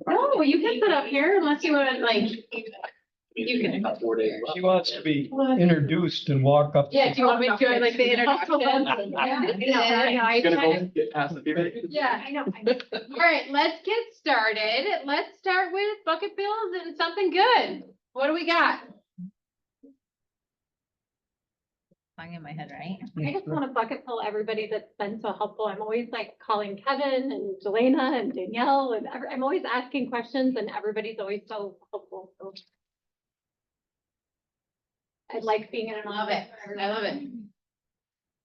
No, you can sit up here unless you want, like, you can. About 4 days. She wants to be introduced and walk up. Yeah, do you want me to do like the introduction? Gonna go get past the people. Yeah, I know. All right, let's get started. Let's start with bucket bills and something good. What do we got? Song in my head, right? I just want to bucket fill everybody that's been so helpful. I'm always like calling Kevin and Jelena and Danielle and I'm always asking questions and everybody's always so helpful. So I like being in an Love office. it. I love it.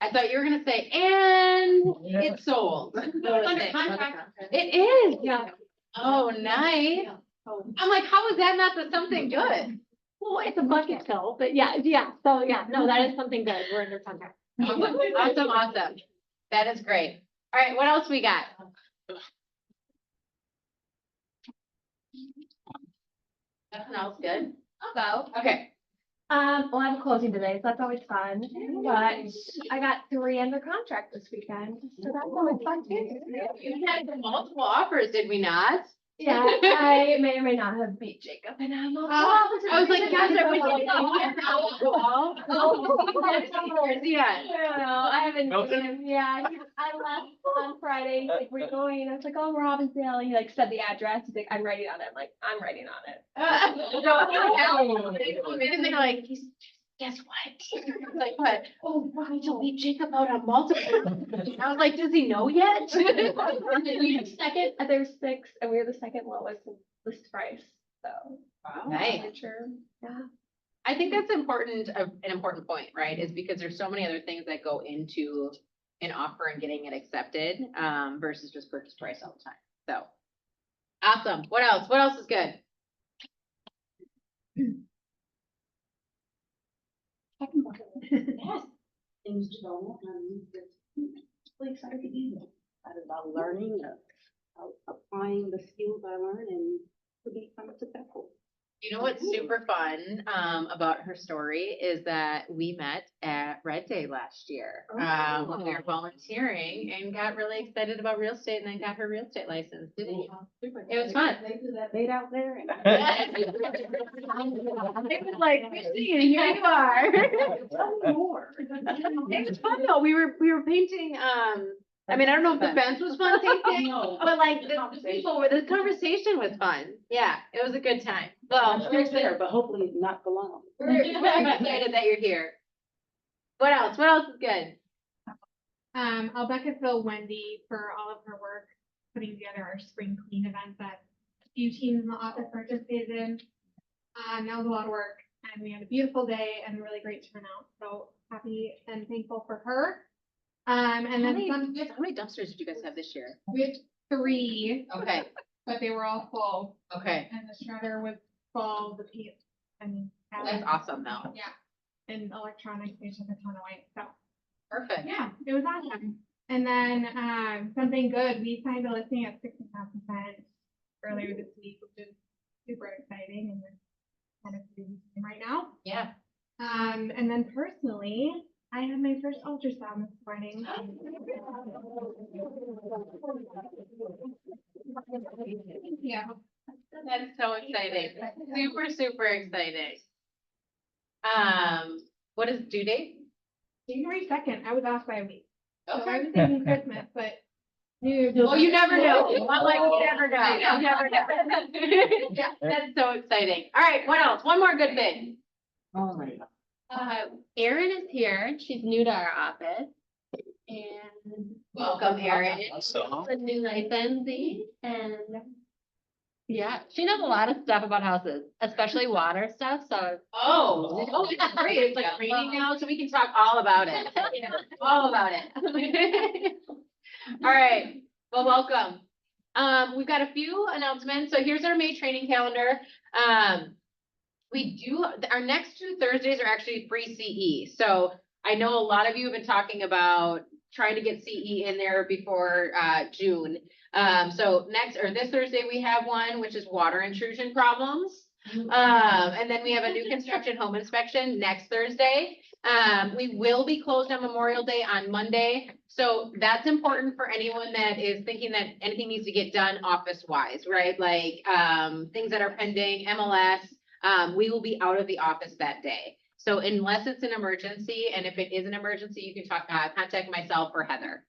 I thought you were gonna say, and Yeah. it's sold. Under contract. It is. Yeah. Oh, nice. So, I'm like, how is that not the something good? well, it's a bucket fill, but yeah. So yeah, no, that is something good. We're under contract. Awesome. That is great. All right, what else we got? Nothing else good? So, Okay. well, I have a closing today, so that's always fun. But I got 3 under contract this weekend, so that's always fun too. You had multiple offers, did we not? Yeah, I may or may not have beat Jacob and I'm all. I was like, gosh, I wish I Oh, Yeah. I haven't, Milton? yeah, I left on Friday, he's like, we're going, I was like, oh, Robbinsdale, he like said the address, he's like, I'm writing on it, I'm like, I'm writing on it. And they're like, guess what? Like, what? Oh, Rachel beat Jacob out on multiple. I was like, does he know yet? We have second, there's 6, and we're the second lowest list price, so. Nice. Sure, yeah. I think that's important, an important point, right? Is because there's so many other things that go into an offer and getting it accepted, versus just purchase price all the time. So, awesome. What else? What else is good? Yes. Things to go on, really excited to be here. Excited about learning, applying the skills I learned and to become successful. You know what's super fun about her story is that we met at Red Day last year when we were volunteering and got really excited about real estate and then got her real estate license, didn't you? It was fun. They do that bait out there and. It was like, Christine, here you are. Tell me more. It was fun though. We were painting, I mean, I don't know if the fence was fun painting, but like the conversation was fun. Yeah, it was a good time. Well, It's there, but hopefully not for long. we're excited that you're here. What else? What else is good? I'll bucket fill Wendy for all of her work putting together our spring clean event that a few teams in the office participated in. That was a lot of work and we had a beautiful day and really great turnout. So happy and thankful for her. And How then many some, dumpsters did you guys have this year? we had 3, Okay, but they were all full okay. and the shredder was full, the paint, and. That's awesome though. Yeah, and electronics, they took a ton away, so. Perfect. Yeah, it was awesome. And then, something good, we signed a listing at 6.5% earlier this week, which is super exciting and we're kind of busy time right now. Yeah. And then personally, I had my first ultrasound this morning. Yeah. That's so exciting. Super, super exciting. What is due date? January 2nd, I was off by a week. So I Okay. was thinking Christmas, but. Well, you never know. Not like you never know. You never know. Yeah, that's so exciting. All right, what else? One more good thing. All right. Erin is here, she's new to our office. And Welcome, Erin. a new licensee and. Yeah, she knows a lot of stuff about houses, especially water stuff, so. Oh, that's great. It's like raining now, so we can talk all about it. All about it. All right, well, welcome. We've got a few announcements. So here's our May training calendar. Our next 2 Thursdays are actually free CE. So I know a lot of you have been talking about trying to get CE in there before June. So this Thursday we have one, which is water intrusion problems. And then we have a new construction home inspection next Thursday. We will be closed on Memorial Day on Monday. So that's important for anyone that is thinking that anything needs to get done office wise, right? Like, things that are pending, MLS, we will be out of the office that day. So unless it's an emergency, and if it is an emergency, you can contact myself or Heather.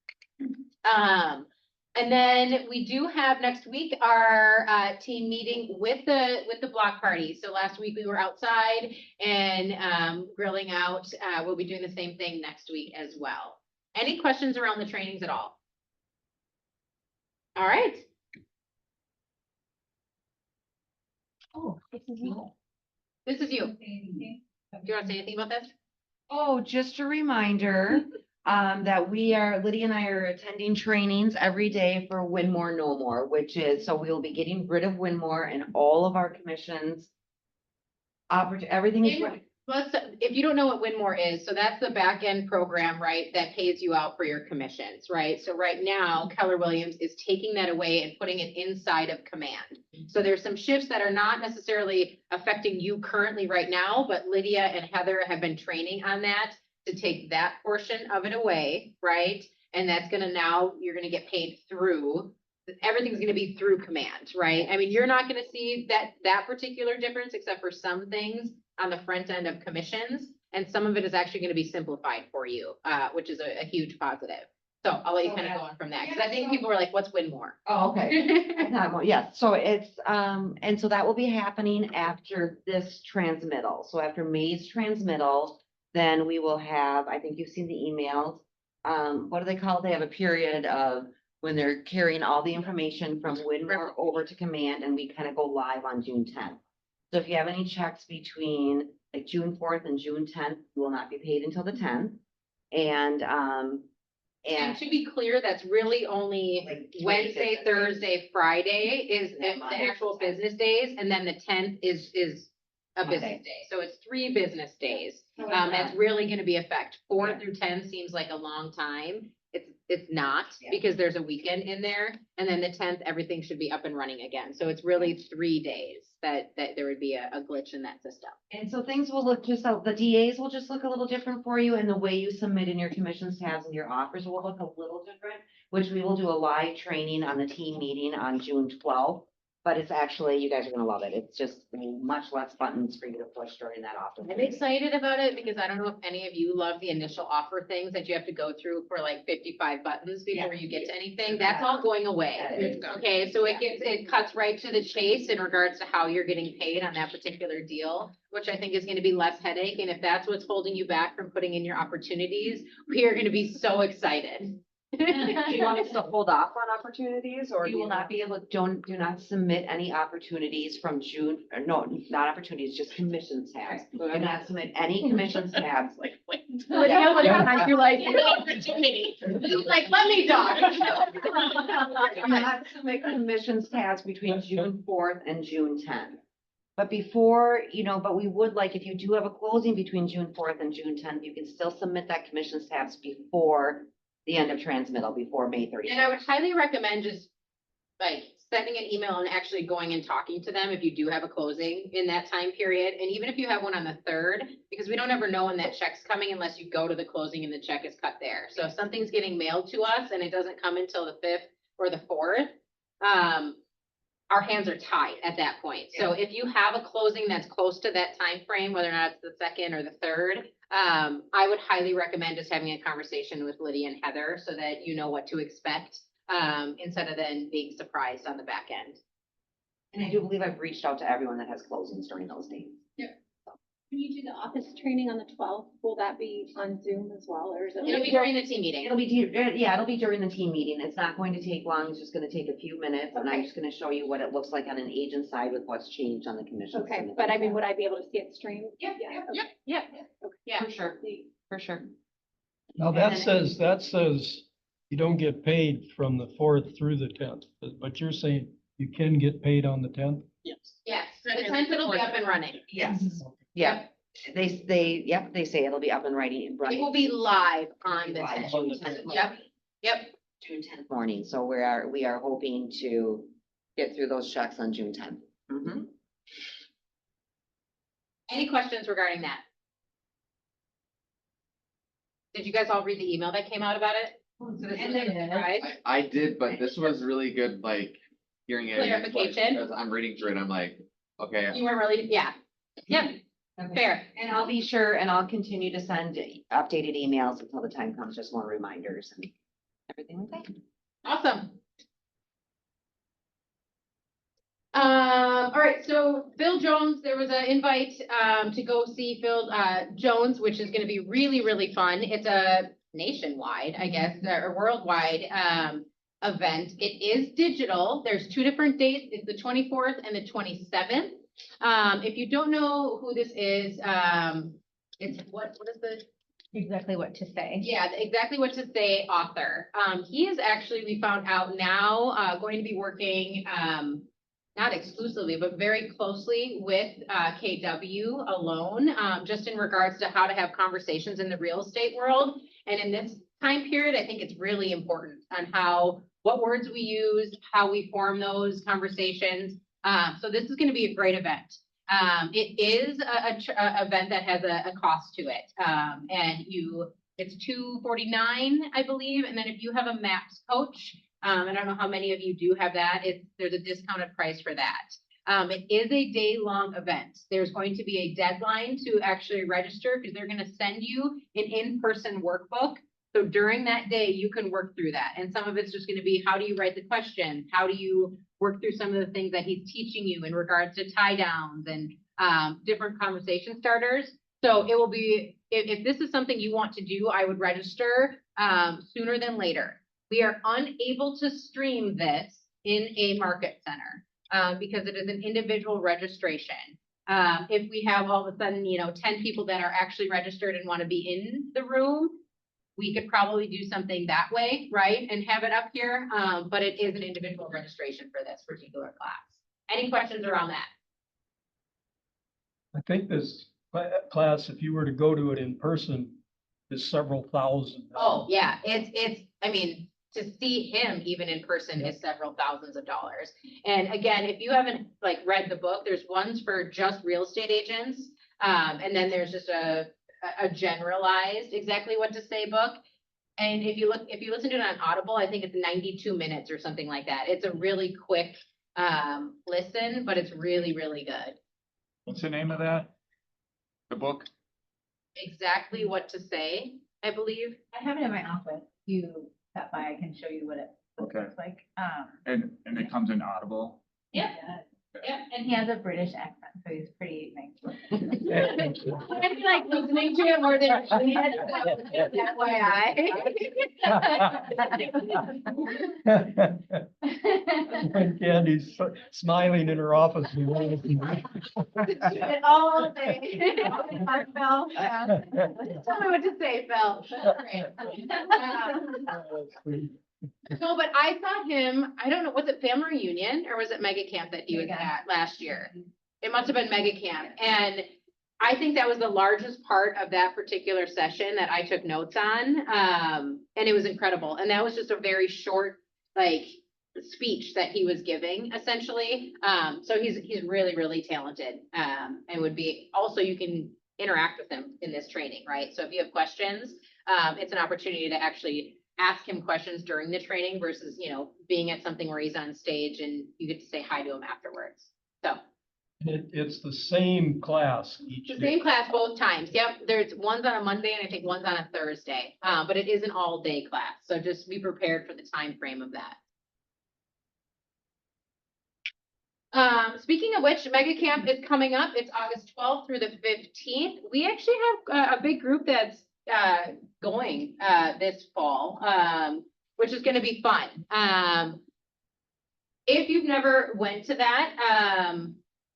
And then we do have next week our team meeting with the block party. So last week we were outside and grilling out. We'll be doing the same thing next week as well. Any questions around the trainings at all? All right. Oh, this is you. This is you. Do you want to say anything about this? Oh, just a reminder, that Lydia and I are attending trainings every day for Win More, No More, which is, so we will be getting rid of Win More and all of our commissions. Everything is. If you don't know what Winmore is, so that's the back end program, right, that pays you out for your commissions, right? So right now, Keller Williams is taking that away and putting it inside of Command. So there's some shifts that are not necessarily affecting you currently right now, but Lydia and Heather have been training on that to take that portion of it away, right? And that's gonna now, you're gonna get paid through, everything's gonna be through Command, right? I mean, you're not gonna see that particular difference except for some things on the front end of commissions, and some of it is actually gonna be simplified for you, which is a huge positive. So I'll let you kind of go on from that, because I think people were like, what's Winmore? Oh, okay. Yes, so it's, and so that will be happening after this transmittal. So after May's transmittal, then we will have, I think you've seen the emails. What do they call it? They have a period of when they're carrying all the information from Winmore over to Command, and we kind of go live on June 10th. So if you have any checks between like June 4th and June 10th, you will not be paid until the 10th. And to be clear, that's really only like Wednesday, Thursday, Friday is Yeah, the Monday. actual business days, and then the 10th is a Monday. business day. So it's 3 business days. That's really gonna be effect. 4 Yeah. through 10 seems like a long time. It's not, Yeah. because there's a weekend in there, and then the 10th, everything should be up and running again. So it's really 3 days that there would be a glitch in that system. And so things will look just, the DAs will just look a little different for you, and the way you submit in your commissions tabs and your offers will look a little different, which we will do a live training on the team meeting on June 12th. But it's actually, you guys are gonna love it. It's just much less buttons for you to push during that offer. I'm excited about it because I don't know if any of you love the initial offer things that you have to go through for like 55 buttons before you get to anything. That's all going away. Okay, so it cuts right to the chase in regards to how you're getting paid on that particular deal, which I think is gonna be less headache. And if that's what's holding you back from putting in your opportunities, we are gonna be so excited. Do you want us to hold off on opportunities or? You will not be able, do not submit any opportunities from June, or no, not opportunities, just commissions tabs. Do not submit any commissions tabs. Like, wait. Yeah. You're like, opportunity. Like, let me talk. Do not submit commissions tabs between June 4th and June 10th. But before, but we would like, if you do have a closing between June 4th and June 10th, you can still submit that commissions tabs before the end of transmittal, before May 31st. And I would highly recommend just like sending an email and actually going and talking to them if you do have a closing in that time period. And even if you have one on the 3rd, because we don't ever know when that check's coming unless you go to the closing and the check is cut there. So if something's getting mailed to us and it doesn't come until the 5th or the 4th, our hands are tied at that point. So if you have a closing that's close to that time frame, whether or not it's the 2nd or the 3rd, I would highly recommend just having a conversation with Lydia and Heather so that you know what to expect, instead of then being surprised on the back end. And I do believe I've reached out to everyone that has closings during those days. When you do the office training on the 12th, will that be on Zoom as well, or is it? It'll be during the team meeting. It'll be, it'll be during the team meeting. It's not going to take long. It's just gonna take a few minutes, and I'm Okay. just gonna show you what it looks like on an agent side with what's changed on the commission. Okay, but I mean, would I be able to see it streamed? Yep, Yeah, yep, okay. yep. Yeah. For sure, for sure. Now, that says you don't get paid from the 4th through the 10th, but you're saying you can get paid on the 10th? Yes, the 10th it'll be up and running. Yes, yeah. They say it'll be up and It running will be live on the Live 10th. on the 10th. Yep. June 10th morning. So we are hoping to get through those checks on June 10th. Mhm. Any questions regarding that? Did you guys all read the email that came out about it? So this And was a then- surprise. I did, but this was really good, like, hearing it. again, like, Clarification. As I'm reading through it, I'm like, okay. You weren't really, yeah. Yep, fair. And I'll be sure, and I'll continue to send updated emails until the time comes, just more reminders and everything like that. Awesome. All right, so Phil Jones, there was an invite, to go see Phil, Jones, which is gonna be really, really fun. It's a nationwide, I guess, or worldwide, event. It is digital. There's 2 different dates. It's the 24th and the 27th. If you don't know who this is, it's what is the? Exactly what to say. Yeah, exactly what to say author. He is actually, we found out now, going to be working, not exclusively, but very closely with, KW alone, just in regards to how to have conversations in the real estate world. And in this time period, I think it's really important on what words we use, how we form those conversations. So this is gonna be a great event. It is a event that has a cost to it. And it's $249, I believe. And then if you have a MAPS coach, I don't know how many of you do have that. There's a discounted price for that. It is a day-long event. There's going to be a deadline to actually register because they're gonna send you an in-person workbook. So during that day, you can work through that. And some of it's just gonna be, how do you write the questions? How do you work through some of the things that he's teaching you in regards to tie downs and different conversation starters? So it will be, if this is something you want to do, I would register sooner than later. We are unable to stream this in a market center because it is an individual registration. If we have all of a sudden, 10 people that are actually registered and want to be in the room, we could probably do something that way, right? And have it up here, but it is an individual registration for this particular class. Any questions around that? I think this class, if you were to go to it in person, is several thousand. Oh, yeah, I mean, to see him even in person is several thousands of dollars. And again, if you haven't read the book, there's ones for just real estate agents. And then there's just a generalized exactly what to say book. And if you listen to it on Audible, I think it's 92 minutes or something like that. It's a really quick listen, but it's really, really good. What's the name of that? The book? Exactly what to say, I believe. I have it in my office. You stop by, I can show you what it Okay. looks like. And it comes in Audible? Yeah. Yeah, and he has a British accent, so he's pretty nice. I'd be listening to it more than When Candy's smiling in her office. All day. Phil. Tell me what to say, Phil. No, but I saw him, I don't know, was it Family Reunion or was it Mega Camp that he was at last year? It must have been Mega Camp. And I think that was the largest part of that particular session that I took notes on. And it was incredible. And that was just a very short, speech that he was giving essentially. So he's really, really talented. And would be, also you can interact with him in this training, right? So if you have questions, it's an opportunity to actually ask him questions during the training versus, being at something where he's on stage and you get to say hi to him afterwards. So. It's the same class each The day. same class both times. Yep. There's one's on a Monday and I think one's on a Thursday. But it is an all day class. So just be prepared for the time frame of that. Speaking of which, Mega Camp is coming up. It's August 12th through the 15th. We actually have a big group that's going this fall, which is going to be fun. If you've never went to that,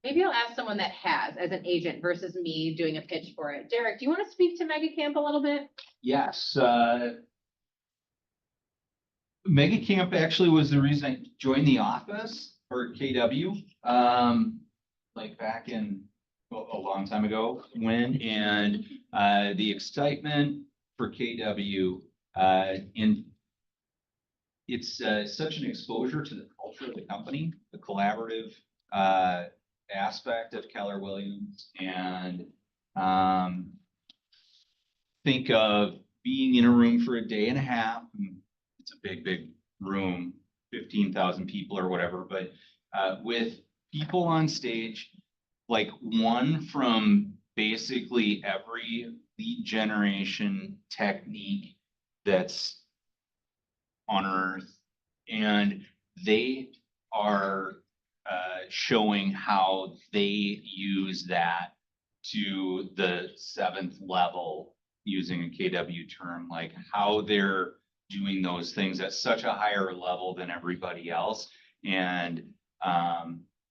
maybe I'll ask someone that has as an agent versus me doing a pitch for it. Derek, do you want to speak to Mega Camp a little bit? Yes, Mega Camp actually was the reason I joined the office for KW, back in a long time ago and the excitement for KW, and it's such an exposure to the culture of the company, the collaborative aspect of Keller Williams and think of being in a room for a day and a half. And it's a big, big room, 15,000 people or whatever, but with people on stage, like one from basically every lead generation technique that's on earth. And they are showing how they use that to the 7th level, using a KW term, like how they're doing those things at such a higher level than everybody else. And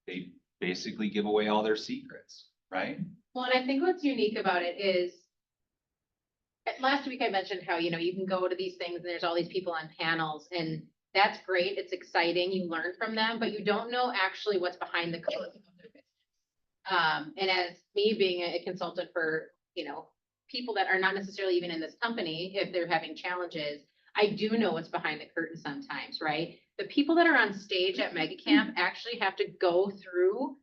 they basically give away all their secrets, right? Well, and I think what's unique about it is, last week I mentioned how, you know, you can go to these things and there's all these people on panels, and that's great. It's exciting. You learn from them, but you don't know actually what's behind the code of their business. And as me being a consultant for, you know, people that are not necessarily even in this company, if they're having challenges, I do know what's behind the curtain sometimes, right? The people that are on stage at Mega Camp actually have to go through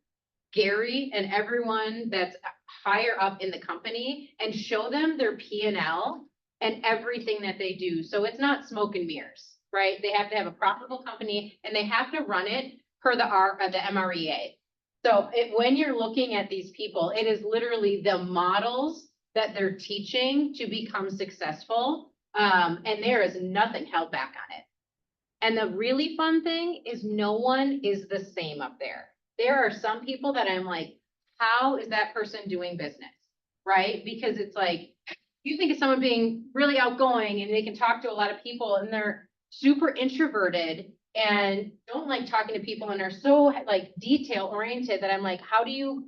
Gary and everyone that's higher up in the company and show them their P&L and everything that they do. So it's not smoke and mirrors, right? They have to have a profitable company and they have to run it per the MREA. So when you're looking at these people, it is literally the models that they're teaching to become successful. And there is nothing held back on it. And the really fun thing is no one is the same up there. There are some people that I'm like, how is that person doing business? Right? Because it's like, you think of someone being really outgoing and they can talk to a lot of people and they're super introverted and don't like talking to people and are so like detail oriented that I'm like, how do you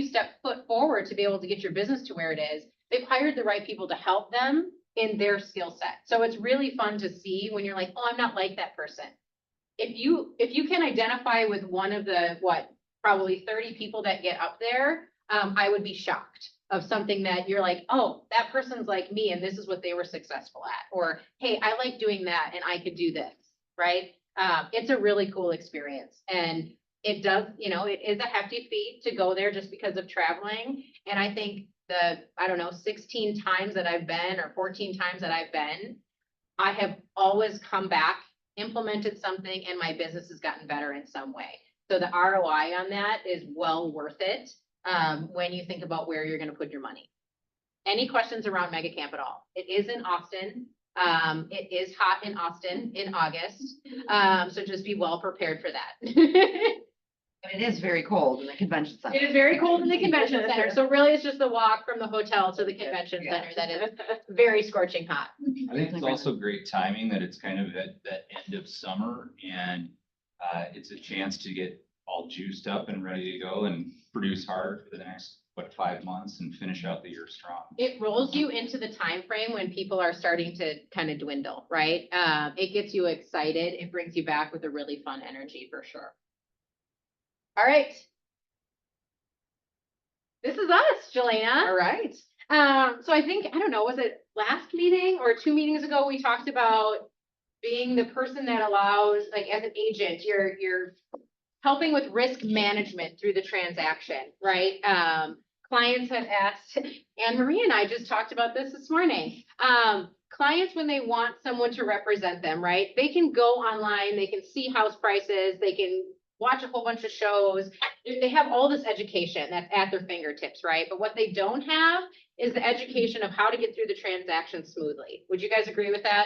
step foot forward to be able to get your business to where it is? They've hired the right people to help them in their skill set. So it's really fun to see when you're like, oh, I'm not like that person. If you can identify with one of the, probably 30 people that get up there, I would be shocked of something that you're like, oh, that person's like me and this is what they were successful at. Or, hey, I like doing that and I could do this, right? It's a really cool experience. And it does, you know, it is a hefty fee to go there just because of traveling. And I think 16 times that I've been or 14 times that I've been, I have always come back, implemented something, and my business has gotten better in some way. So the ROI on that is well worth it when you think about where you're going to put your money. Any questions around Mega Camp at all? It is in Austin. It is hot in Austin in August. So just be well prepared for that. But it is very cold in the convention center. It is very cold in the convention center. So really it's just the walk from the hotel to the convention center that is very scorching hot. I think it's also great timing that it's kind of at the end of summer and it's a chance to get all juiced up and ready to go and produce hard for the next, 5 months and finish out the year strong. It rolls you into the time frame when people are starting to kind of dwindle, right? It gets you excited. It brings you back with a really fun energy for sure. All right. This is us, Jelena. All right. So I think, I don't know, was it last meeting or 2 meetings ago, we talked about being the person that allows, like as an agent, you're helping with risk management through the transaction, right? Clients have asked, Anne Marie and I just talked about this morning. Clients, when they want someone to represent them, right? They can go online, they can see house prices, they can watch a whole bunch of shows. They have all this education that's at their fingertips, right? But what they don't have is the education of how to get through the transaction smoothly. Would you guys agree with that?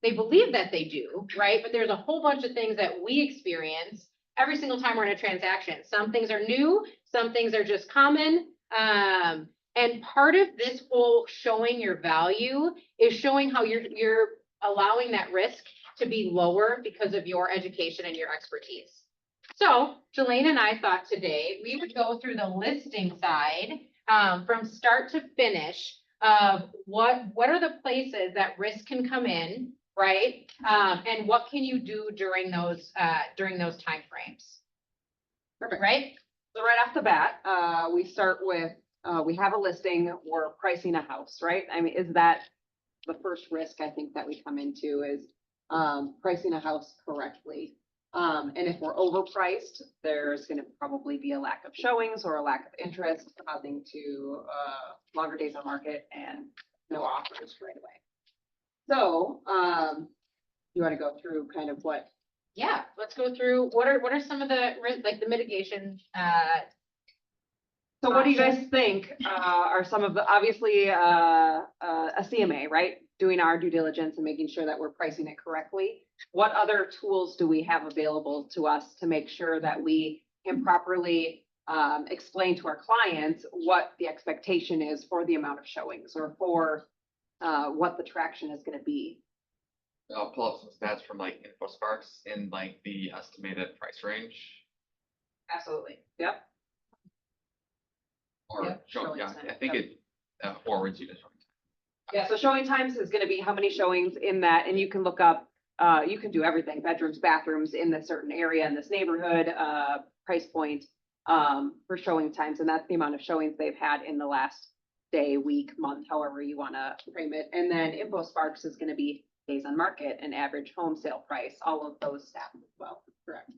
They believe that they do, right? But there's a whole bunch of things that we experience every single time we're in a transaction. Some things are new, some things are just common. And part of this whole showing your value is showing how you're allowing that risk to be lower because of your education and your expertise. So Jelena and I thought today we would go through the listing side from start to finish of what are the places that risk can come in, right? And what can you do during those timeframes? Perfect. Right? So right off the bat, we start with, we have a listing, we're pricing a house, right? I mean, is that the first risk I think that we come into is pricing a house correctly? And if we're overpriced, there's gonna probably be a lack of showings or a lack of interest, causing to, longer days on market and no offers right away. So, you wanna go through kind of what, Yeah, let's go through, what are some of the, like, the mitigation, so what do you guys think, are some of the, obviously, a CMA, right? Doing our due diligence and making sure that we're pricing it correctly. What other tools do we have available to us to make sure that we can properly explain to our clients what the expectation is for the amount of showings or for what the traction is gonna be? I'll pull up some stats from like InfoSparks in like the estimated price range. Absolutely. Yep. Or Yep, show, showing yeah, time, I think yep. it forwards you to showing time. Yeah, so showing times is gonna be how many showings in that, and you can look up, you can do everything, bedrooms, bathrooms in this certain area, in this neighborhood, price point, for showing times, and that's the amount of showings they've had in the last day, week, month, however you wanna frame it. And then InfoSparks is gonna be days on market and average home sale price, all of those stats as well. Correct.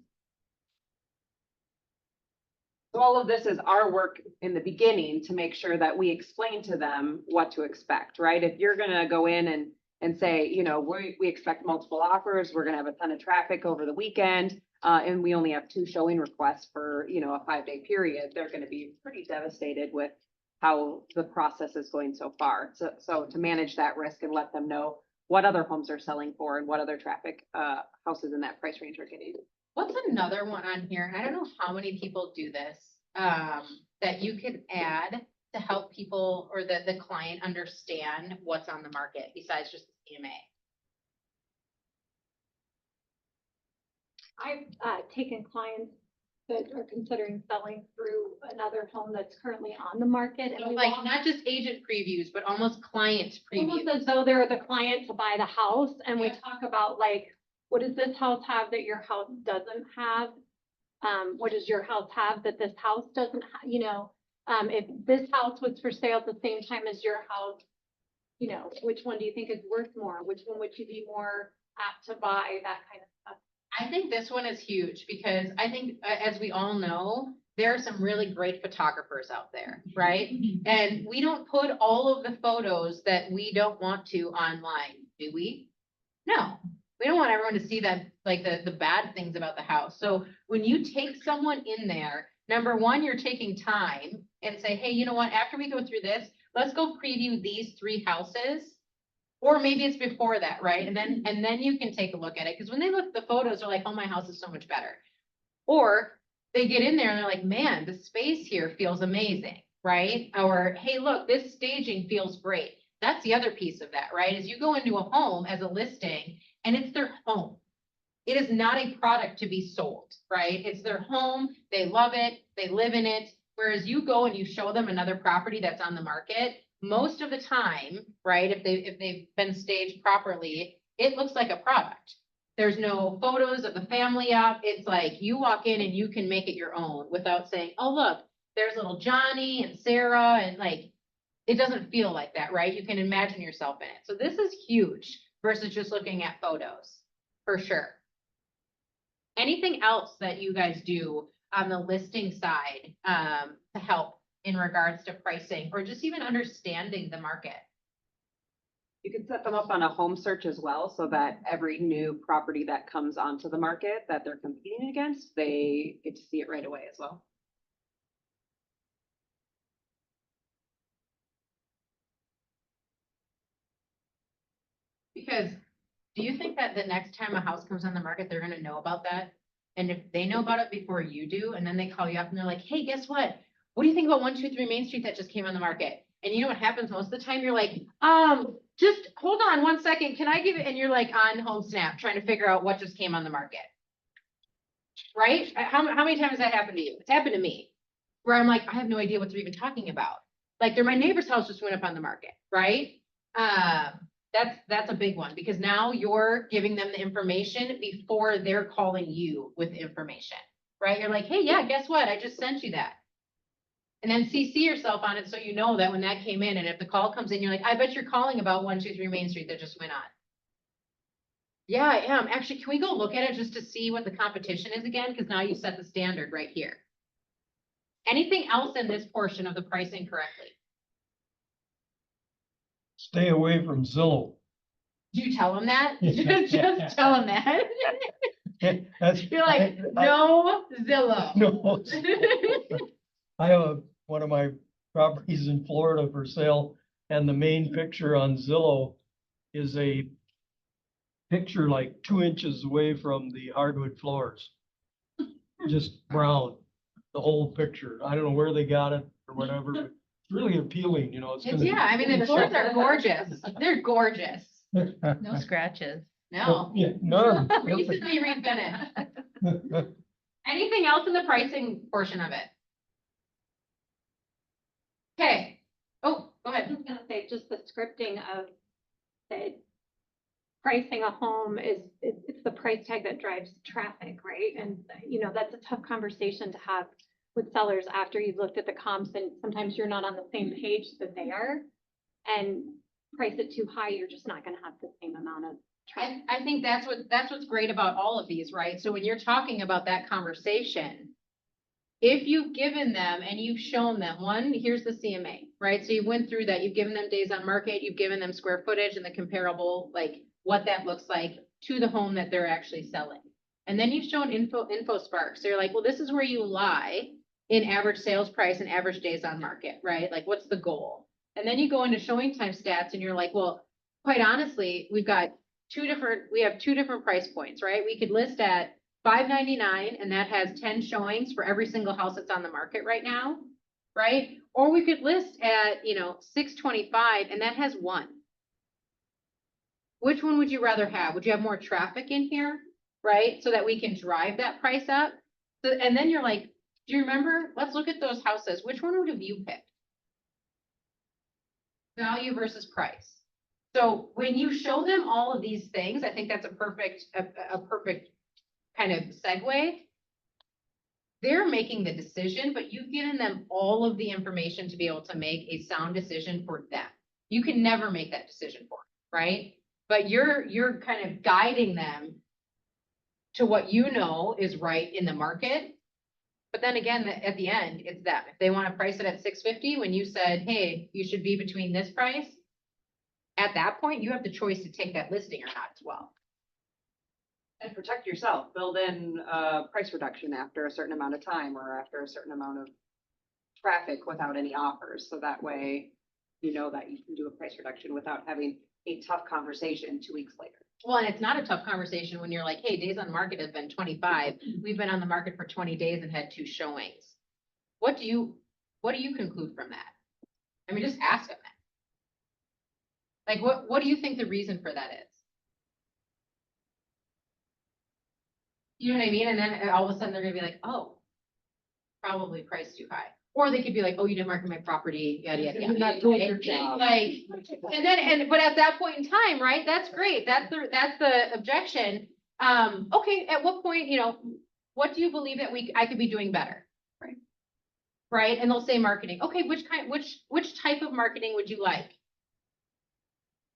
So all of this is our work in the beginning to make sure that we explain to them what to expect, right? If you're gonna go in and say, you know, we expect multiple offers, we're gonna have a ton of traffic over the weekend, and we only have 2 showing requests for, you know, a 5-day period, they're gonna be pretty devastated with how the process is going so far. So to manage that risk and let them know what other homes are selling for and what other traffic, houses in that price range are getting. What's another one on here? And I don't know how many people do this, that you could add to help people or the client understand what's on the market besides just the CMA. I've taken clients that are considering selling through another home that's currently on the market. And we Like walk- not just agent previews, but almost client almost previews. as though they're the client to buy the house, and we Yeah. talk about like, what does this house have that your house doesn't have? What does your house have that this house doesn't you know, if this house was for sale at the same time as your house, you know, which one do you think is worth more? Which one would you be more apt to buy? That kind of stuff. I think this one is huge because I think, as we all know, there are some really great photographers out there, right? And we don't put all of the photos that we don't want to online, do we? No, we don't want everyone to see that, like the bad things about the house. So when you take someone in there, number one, you're taking time and say, hey, you know what, after we go through this, let's go preview these 3 houses. Or maybe it's before that, right? And then you can take a look at it, because when they look at the photos, they're like, oh, my house is so much better. Or they get in there and they're like, man, the space here feels amazing, right? Or, hey, look, this staging feels great. That's the other piece of that, right? Is you go into a home as a listing and it's their home. It is not a product to be sold, right? It's their home, they love it, they live in it. Whereas you go and you show them another property that's on the market, most of the time, right, if they've been staged properly, it looks like a product. There's no photos of the family up. It's like you walk in and you can make it your own without saying, oh, look, there's little Johnny and Sarah, and like, it doesn't feel like that, right? You can imagine yourself in it. So this is huge versus just looking at photos, for sure. Anything else that you guys do on the listing side, to help in regards to pricing or just even understanding the market? You can set them up on a home search as well, so that every new property that comes onto the market that they're competing against, they get to see it right away as well. Because do you think that the next time a house comes on the market, they're gonna know about that? And if they know about it before you do, and then they call you up and they're like, hey, guess what? What do you think about 123 Main Street that just came on the market? And you know what happens most of the time? You're like, just hold on 1 second. Can I give it? And you're like on HomeSnap trying to figure out what just came on the market. Right? How many times has that happened to you? It's happened to me. Where I'm like, I have no idea what they're even talking about. Like my neighbor's house just went up on the market, right? That's a big one, because now you're giving them the information before they're calling you with information, right? You're like, hey, yeah, guess what? I just sent you that. And then CC yourself on it so you know that when that came in, and if the call comes in, you're like, I bet you're calling about 123 Main Street that just went on. Yeah, I am. Actually, can we go look at it just to see what the competition is again? Because now you set the standard right here. Anything else in this portion of the pricing correctly? Stay away from Zillow. Do you tell them that? Just tell them that. You're like, no Zillow. No. I have one of my properties in Florida for sale, and the main picture on Zillow is a picture like 2 inches away from the hardwood floors. Just brown, the whole picture. I don't know where they got it or whatever, but it's really appealing, you know, it's gonna. Yeah, I mean, the floors are gorgeous. They're gorgeous. No scratches. No. Yeah, none. Recently refinished. Anything else in the pricing portion of it? Okay. Oh, go I ahead. was gonna say, just the scripting of the pricing a home it's the price tag that drives traffic, right? And, you know, that's a tough conversation to have with sellers after you've looked at the comps and sometimes you're not on the same page that they are. And price it too high, you're just not gonna have the same amount of traffic. I think that's what's great about all of these, right? So when you're talking about that conversation, if you've given them and you've shown them, one, here's the CMA, right? So you went through that, you've given them days on market, you've given them square footage and the comparable, like what that looks like to the home that they're actually selling. And then you've shown info sparks. So you're like, well, this is where you lie in average sales price and average days on market, right? Like what's the goal? And then you go into showing time stats and you're like, well, quite honestly, we have two different price points, right? We could list at $599 and that has 10 showings for every single house that's on the market right now, right? Or we could list at, $625 and that has 1. Which one would you rather have? Would you have more traffic in here, right? So that we can drive that price up? So, and then you're like, do you remember? Let's look at those houses. Which one would have you picked? Value versus price. So when you show them all of these things, I think that's a perfect kind of segue. They're making the decision, but you've given them all of the information to be able to make a sound decision for them. You can never make that decision for them, right? But you're kind of guiding them to what you know is right in the market. But then again, at the end, it's them. If they want to price it at $650, when you said, hey, you should be between this price, at that point, you have the choice to take that listing or not as well. And protect yourself, build in a price reduction after a certain amount of time or after a certain amount of traffic without any offers. So that way, you know that you can do a price reduction without having a tough conversation 2 weeks later. Well, and it's not a tough conversation when you're like, hey, days on market have been 25. We've been on the market for 20 days and had 2 showings. What do you conclude from that? I mean, just ask them that. Like, what do you think the reason for that is? You know what I mean? And then all of a sudden they're gonna be like, oh, probably priced too high. Or they could be like, oh, you didn't market my property, yada, yada, yada. You're not doing your job. Like, but at that point in time, right, that's great. That's the objection. Okay, at what point, what do you believe that I could be doing better? Right. Right? And they'll say marketing. Okay, which type of marketing would you like?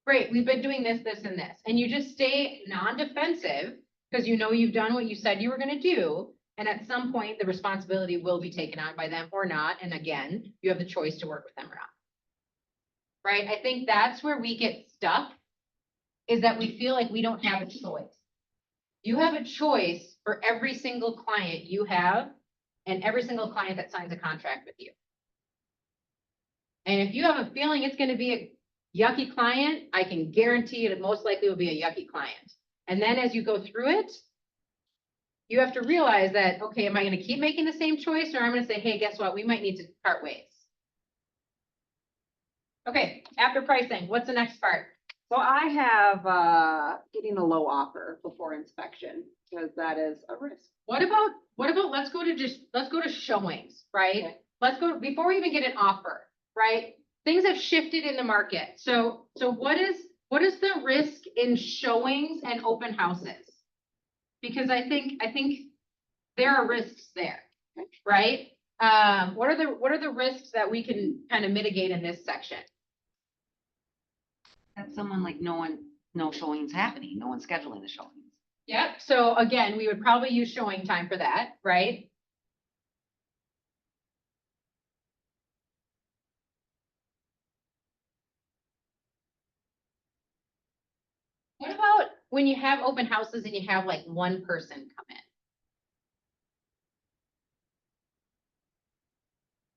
Great, we've been doing this, this, and this. And you just stay non-defensive because you know you've done what you said you were gonna do. And at some point, the responsibility will be taken on by them or not. And again, you have the choice to work with them or not. Right? I think that's where we get stuck, is that we feel like we don't have a choice. You have a choice for every single client you have and every single client that signs a contract with you. And if you have a feeling it's going to be a yucky client, I can guarantee it most likely will be a yucky client. And then as you go through it, you have to realize that, okay, am I going to keep making the same choice, or I'm going to say, hey, guess what? We might need to part ways. Okay, after pricing, what's the next part? So I have getting a low offer before inspection because that is a risk. What about let's go to showings, right? Okay. Let's go before we even get an offer, right? Things have shifted in the market. So what is the risk in showings and open houses? Because I think there are risks there, right? What are the risks that we can kind of mitigate in this section? Have someone like no one no showings happening, no one's scheduling the showings. Yep, so again, we would probably use showing time for that, right? What about when you have open houses and you have like one person come in?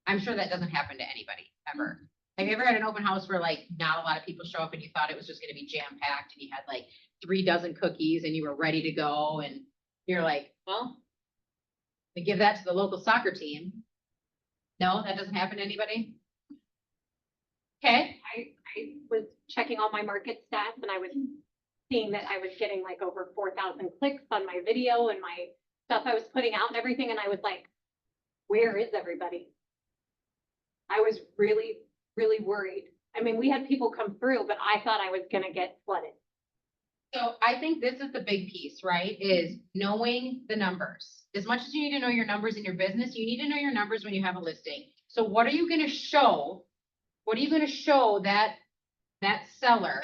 I'm sure that doesn't happen to anybody, ever. Have you ever had an open house where like not a lot of people show up and you thought it was just gonna be jam packed and you had like 3 dozen cookies and you were ready to go and you're like, well, we give that to the local soccer team. No, that doesn't happen to anybody? Okay, I was checking all my market stats and I was seeing that I was getting like over 4,000 clicks on my video and my stuff I was putting out and everything. And I was like, where is everybody? I was really, really worried. I mean, we had people come through, but I thought I was gonna get flooded. so I think this is the big piece, right? Is knowing the numbers. As much as you need to know your numbers in your business, you need to know your numbers when you have a listing. So what are you gonna show? What are you gonna show that seller?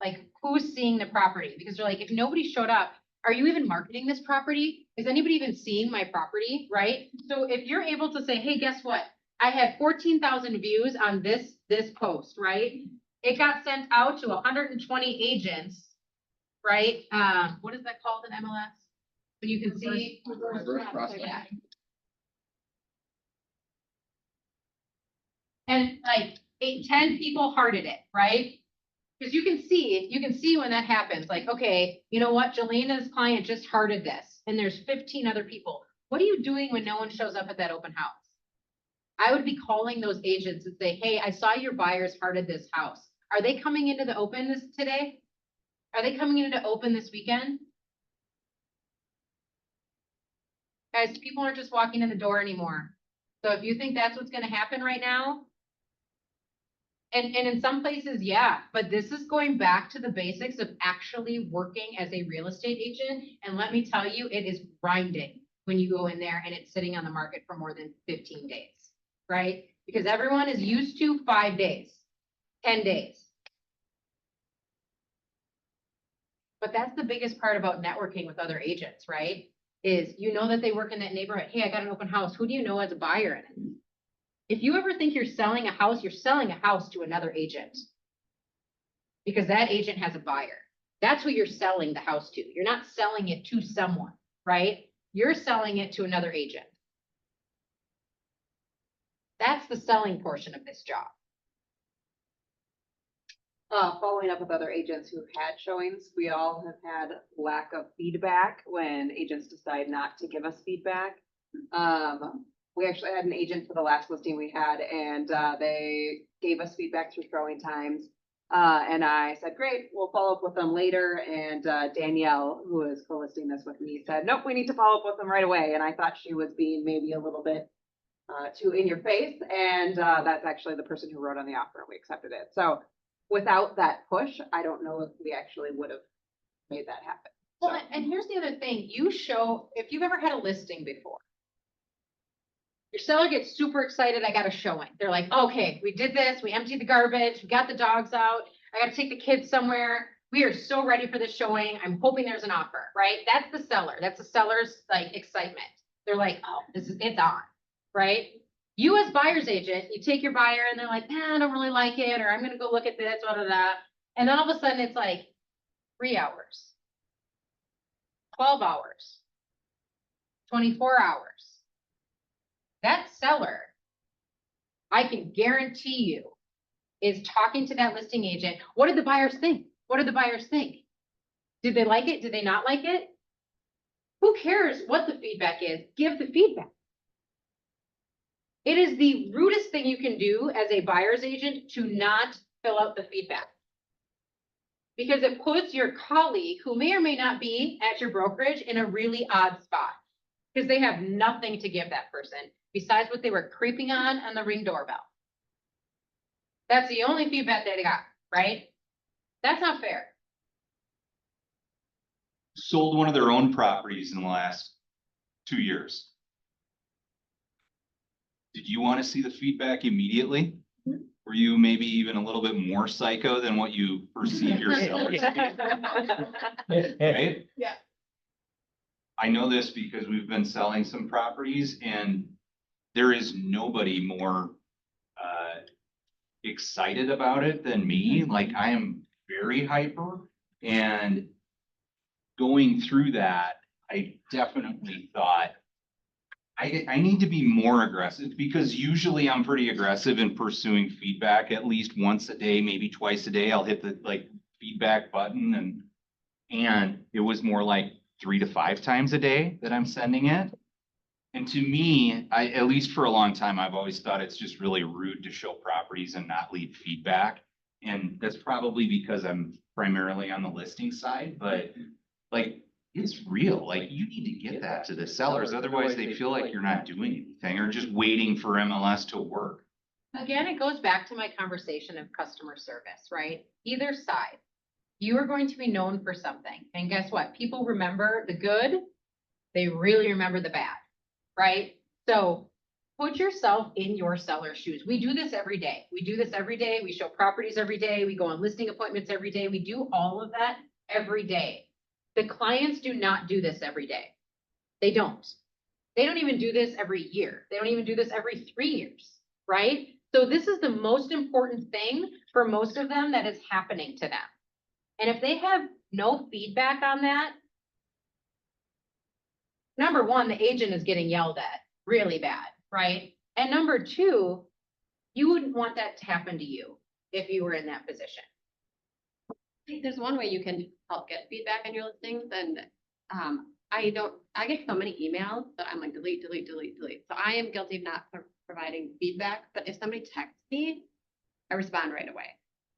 Like, who's seeing the property? Because they're like, if nobody showed up, are you even marketing this property? Is anybody even seeing my property, right? So if you're able to say, hey, guess what? I had 14,000 views on this post, right? It got sent out to 120 agents, right? What is that called in MLS? When you can see. Reverse prospect. Yeah. And like 10 people hearted it, right? Because you can see when that happens, like, okay, you know what? Jelena's client just hearted this and there's 15 other people. What are you doing when no one shows up at that open house? I would be calling those agents and say, hey, I saw your buyers hearted this house. Are they coming into the open this today? Are they coming into open this weekend? Guys, people aren't just walking in the door anymore. So if you think that's what's gonna happen right now, and in some places, yeah, but this is going back to the basics of actually working as a real estate agent. And let me tell you, it is grinding when you go in there and it's sitting on the market for more than 15 days, right? Because everyone is used to 5 days, 10 days. But that's the biggest part about networking with other agents, right? Is you know that they work in that neighborhood. Hey, I got an open house. Who do you know as a buyer in it? If you ever think you're selling a house, you're selling a house to another agent. Because that agent has a buyer. That's who you're selling the house to. You're not selling it to someone, right? You're selling it to another agent. That's the selling portion of this job. Following up with other agents who've had showings, we all have had lack of feedback when agents decide not to give us feedback. We actually had an agent for the last listing we had, and they gave us feedback through showing times. And I said, great, we'll follow up with them later. And Danielle, who is co-listing this with me, said, nope, we need to follow up with them right away. And I thought she was being maybe a little bit too in your face. And that's actually the person who wrote on the offer, and we accepted it. So without that push, I don't know if we actually would have made that happen. Well, and here's the other thing. You show, if you've ever had a listing before, your seller gets super excited. I got a showing. They're like, okay, we did this. We emptied the garbage. We got the dogs out. I got to take the kids somewhere. We are so ready for this showing. I'm hoping there's an offer, right? That's the seller. That's the seller's like excitement. They're like, oh, it's on, right? You as buyer's agent, you take your buyer and they're like, I don't really like it, or I'm going to go look at this, blah, blah, blah. And then all of a sudden it's like 3 hours, 12 hours, 24 hours. That seller, I can guarantee you, is talking to that listing agent. What did the buyers think? What did the buyers think? Did they like it? Did they not like it? Who cares what the feedback is? Give the feedback. It is the rudest thing you can do as a buyer's agent to not fill out the feedback. Because it puts your colleague, who may or may not be at your brokerage, in a really odd spot. Because they have nothing to give that person besides what they were creeping on the Ring doorbell. That's the only feedback they got, right? That's not fair. Sold one of their own properties in the last 2 years. Did you want to see the feedback immediately? Were you maybe even a little bit more psycho than what you perceive yourself as being? Right? Yeah. I know this because we've been selling some properties and there is nobody more excited about it than me. Like I am very hyper and going through that, I definitely thought I need to be more aggressive because usually I'm pretty aggressive in pursuing feedback at least once a day, maybe twice a day. I'll hit the like feedback button and it was more like 3 to 5 times a day that I'm sending it. And to me, at least for a long time, I've always thought it's just really rude to show properties and not leave feedback. And that's probably because I'm primarily on the listing side, but like, it's real. Like, you need to get that to the sellers. Otherwise, they feel like you're not doing anything or just waiting for MLS to work. Again, it goes back to my conversation of customer service, right? Either side. You are going to be known for something. And guess what? People remember the good. They really remember the bad, right? So put yourself in your seller's shoes. We do this every day. We do this every day. We show properties every day. We go on listing appointments every day. We do all of that every day. The clients do not do this every day. They don't. They don't even do this every year. They don't even do this every 3 years, right? So this is the most important thing for most of them that is happening to them. And if they have no feedback on that, number one, the agent is getting yelled at really bad, right? And number two, you wouldn't want that to happen to you if you were in that position. There's one way you can help get feedback on your listings and I get so many emails that I'm like delete. So I am guilty of not providing feedback, but if somebody texts me, I respond right away.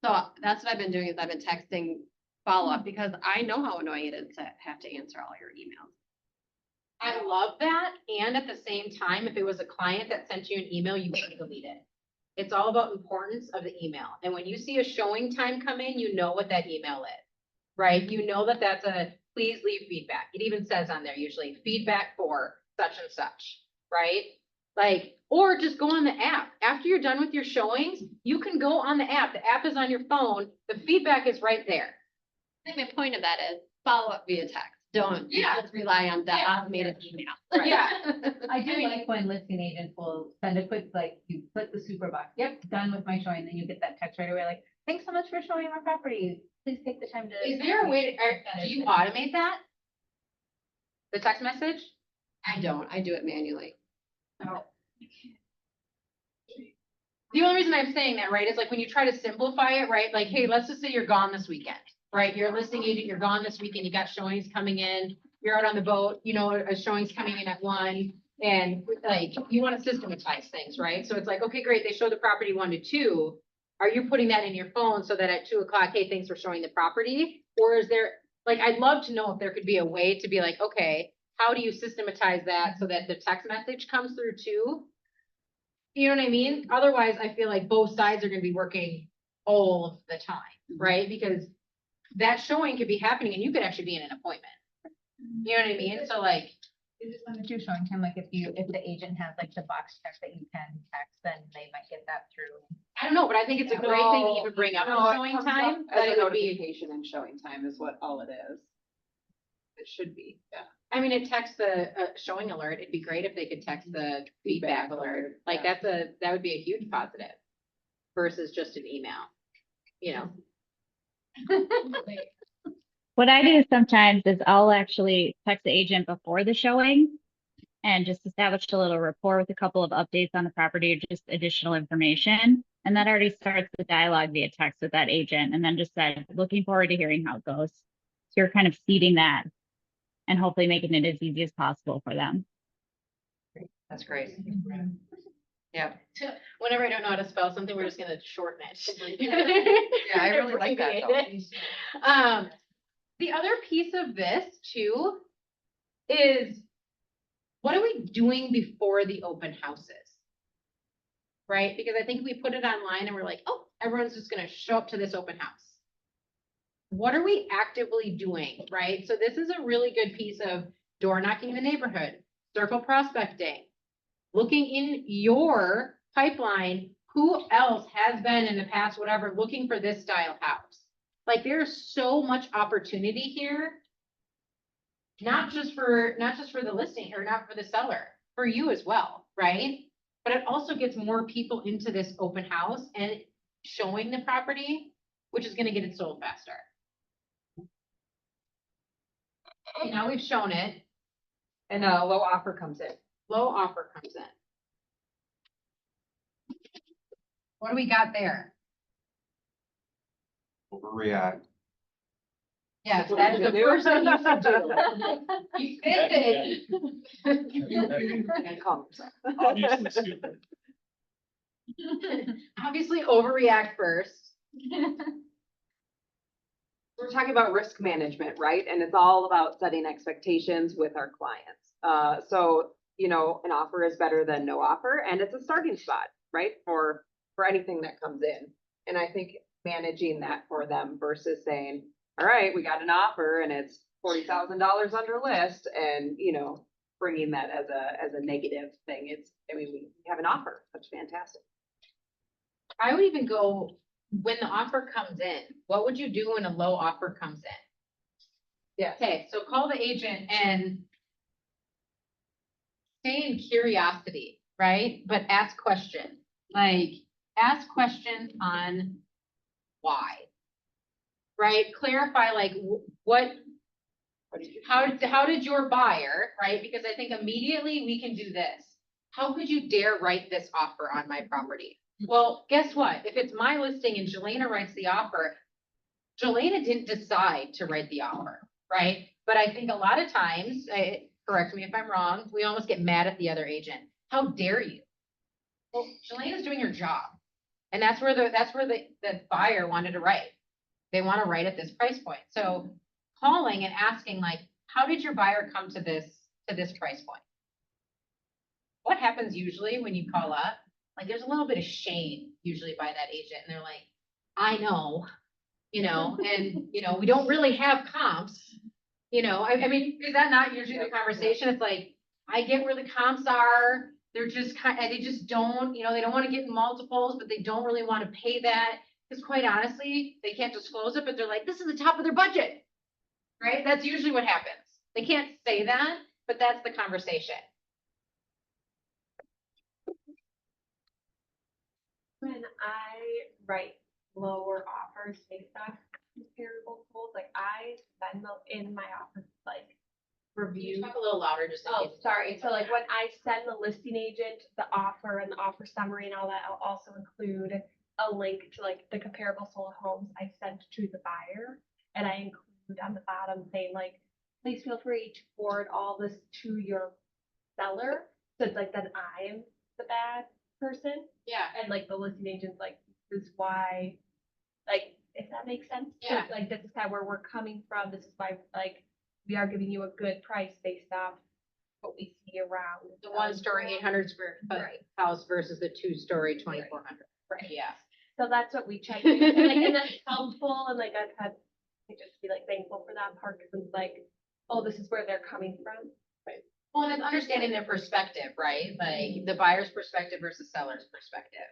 So that's what I've been doing is I've been texting follow-up because I know how annoying it is to have to answer all your emails. I love that. And at the same time, if it was a client that sent you an email, you would delete it. It's all about importance of the email. And when you see a showing time come in, you know what that email is, right? You know that that's a please leave feedback. It even says on there usually feedback for such and such, right? Like, or just go on the app. After you're done with your showings, you can go on the app. The app is on your phone. The feedback is right there. I think my point of that is follow up via text. Don't just rely on that automated email. Right. Yeah. I do like when listing agents will send a quick, like, you click the super box, yep, done with my showing, then you get that text right away, like, thanks so much for showing our property. Please take the time to. Is there a way, do you automate that? The text message? I don't. I do it manually. Oh. The only reason I'm saying that, right, is like when you try to simplify it, right, like, hey, let's just say you're gone this weekend, right? You're a listing agent, you're gone this weekend, you got showings coming in, you're out on the boat, you know, a showing's coming in at 1, and like, you want to systematize things, right? So it's like, okay, great, they show the property 1 to 2. Are you putting that in your phone so that at 2 o'clock, hey, thanks for showing the property? Or is there, like, I'd love to know if there could be a way to be like, okay, how do you systematize that so that the text message comes through too? You know what I mean? Otherwise, I feel like both sides are gonna be working all of the time, right? Because that showing could be happening and you could actually be in an appointment. You know what I mean? So like, Just when it's your showing time, like if the agent has like the box check that you can text, then they might get that through. I don't know, but I think it's a great thing to even bring up in showing time, that As it a would be. notification and showing time is what all it is. It should be, yeah. I mean, it texts the showing alert. It'd be great if they could text the feedback alert. Like yeah. that would be a huge positive versus just an email, you know? What I do sometimes is I'll actually text the agent before the showing and just establish a little rapport with a couple of updates on the property or just additional information. And that already starts the dialogue via text with that agent. And then just said, looking forward to hearing how it goes. So you're kind of seeding that and hopefully making it as easy as possible for them. That's great. Yeah. Whenever I don't know how to spell something, we're just gonna shorten it. Yeah, I really like that though. The other piece of this too is what are we doing before the open houses? Right? Because I think we put it online and we're like, oh, everyone's just gonna show up to this open house. What are we actively doing, right? So this is a really good piece of door knocking in the neighborhood, circle prospecting, looking in your pipeline, who else has been in the past, whatever, looking for this style house? Like, there's so much opportunity here. Not just for the listing or not for the seller, for you as well, right? But it also gets more people into this open house and showing the property, which is gonna get it sold faster. Okay, now we've shown it, And a low offer comes in. low offer comes in. What do we got there? Overreact. Yes, that's the first thing you should do. You did And comes. Obviously stupid. it. Obviously overreact first. We're talking about risk management, right? And it's all about setting expectations with our clients. So, you know, an offer is better than no offer, and it's a starting spot, right? For anything that comes in. And I think managing that for them versus saying, all right, we got an offer and it's $40,000 under list, and, you know, bringing that as a negative thing. We have an offer. That's fantastic. I would even go, when the offer comes in, what would you do when a low offer comes in? Yes. Okay, so call the agent and stay in curiosity, right? But ask questions, like, ask questions on why. Right? Clarify, like, how did your buyer, right? Because I think immediately we can do this. How could you dare write this offer on my property? Well, guess what? If it's my listing and Jelena writes the offer, Jelena didn't decide to write the offer, right? But I think a lot of times, correct me if I'm wrong, we almost get mad at the other agent. How dare you? Well, Jelena's doing her job. And that's where the buyer wanted to write. They want to write at this price point. So calling and asking, like, how did your buyer come to this price point? What happens usually when you call up? Like, there's a little bit of shame usually by that agent, and they're like, I know, and, we don't really have comps, I mean, is that not usually the conversation? It's like, I get where the comps are, they're just they just don't, they don't want to get multiples, but they don't really want to pay that. Because quite honestly, they can't disclose it, but they're like, this is the top of their budget, right? That's usually what happens. They can't say that, but that's the conversation. When I write lower offers based off comparable pools, like I send them in my office, like review. Talk a little louder, just in Oh, case. sorry. So like when I send the listing agent the offer and the offer summary and all that, I'll also include a link to like the comparable sold homes I sent to the buyer. And I include on the bottom saying like, please feel free to forward all this to your seller. So it's like, then I'm the bad person. Yeah. And like the listing agent's like, this is why, like, if that makes sense. So Yeah. it's like, this is kind of where we're coming from. This is why, like, we are giving you a good price based off what we see around. The 1-story 800 square foot Right. house versus the 2-story 2,400. Right. Yeah. So that's what we try to do. And, like, and that's helpful. And like, I've had, I just be like thankful for that part because it's like, oh, this is where they're coming from. Well, and it's understanding their perspective, right? Like the buyer's perspective versus seller's perspective.